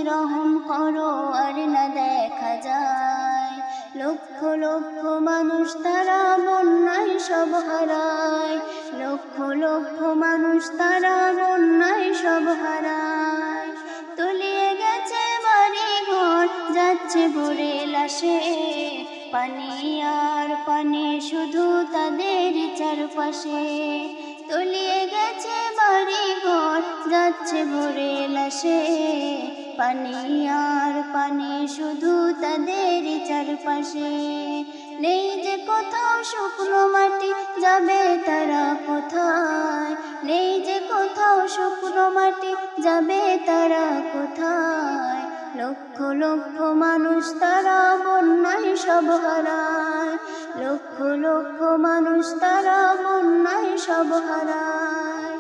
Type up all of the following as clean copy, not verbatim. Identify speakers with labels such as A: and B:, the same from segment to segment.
A: রহম করো আর না দেখা যায়। লক্ষ লক্ষ মানুষ তারা বন্যায় সব হারায়, লক্ষ লক্ষ মানুষ তারা বন্যায় সব হারায়। তলিয়ে গেছে বাড়ি ঘর, যাচ্ছে ভরে লাশে, পানি আর পানি শুধু তাদের চারপাশে। তলিয়ে গেছে বাড়ি ঘর, যাচ্ছে ভরে লাশে, পানি আর পানি শুধু তাদের চারপাশে। নেই যে কোথাও শুকনো মাটি, যাবে তারা কোথায়? নেই যে কোথাও শুকনো মাটি, যাবে তারা কোথায়? লক্ষ লক্ষ মানুষ তারা বন্যায় সব হারায়, লক্ষ লক্ষ মানুষ তারা বন্যায় সব হারায়।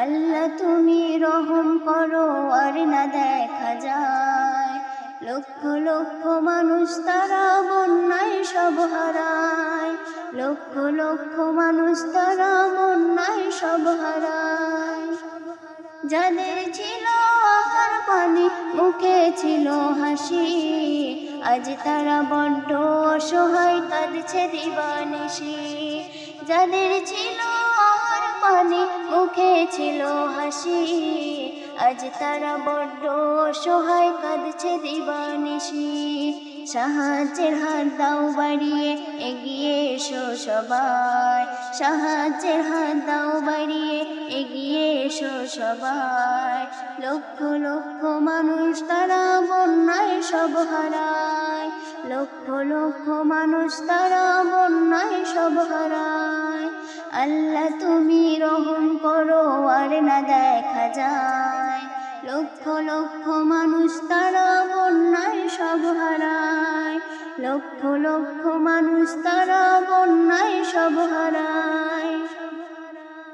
A: আল্লাহ তুমি রহম করো আর না দেখা যায়। লক্ষ লক্ষ মানুষ তারা বন্যায় সব হারায়, লক্ষ লক্ষ মানুষ তারা বন্যায় সব হারায়। যাদের ছিল আহার পানি, মুখে ছিল হাসি, আজ তারা বড্ড অসহায়, কাঁদছে দিবানিশি। যাদের ছিল আহার পানি, মুখে ছিল হাসি, আজ তারা বড্ড অসহায়, কাঁদছে দিবানিশি। সাহায্যের হাত দাও বাড়িয়ে, এগিয়ে এসো সবাই। সাহায্যের হাত দাও বাড়িয়ে, এগিয়ে এসো সবাই। লক্ষ লক্ষ মানুষ তারা বন্যায় সব হারায়, লক্ষ লক্ষ মানুষ তারা বন্যায় সব হারায়। আল্লাহ তুমি রহম করো আর না দেখা যায়। লক্ষ লক্ষ মানুষ তারা বন্যায় সব হারায়, লক্ষ লক্ষ মানুষ তারা বন্যায় সব হারায়।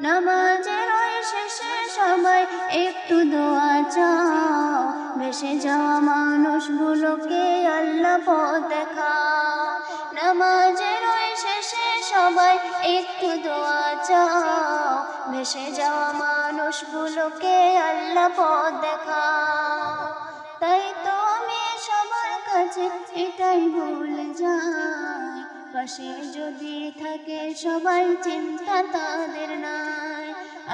A: নামাজের ওই শেষে সবাই একটু দোয়া চাও, ভেসে যাওয়া মানুষগুলোকে আল্লাহ পথ দেখাও। নামাজের ওই শেষে সবাই একটু দোয়া চাও, ভেসে যাওয়া মানুষগুলোকে আল্লাহ পথ দেখাও। তাই তো আমি সবার কাছে এটাই বলে যাই, পাশে যদি থাকে সবাই চিন্তা তাদের নাই।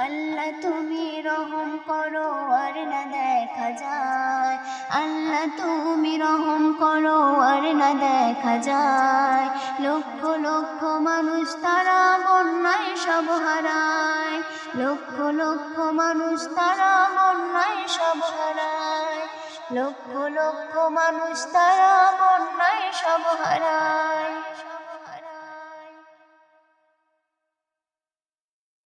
A: আল্লাহ তুমি রহম করো আর না দেখা যায়। আল্লাহ তুমি রহম করো আর না দেখা যায়। লক্ষ লক্ষ মানুষ তারা বন্যায় সব হারায়, লক্ষ লক্ষ মানুষ তারা বন্যায় সব হারায়, লক্ষ লক্ষ মানুষ তারা বন্যায় সব হারায়।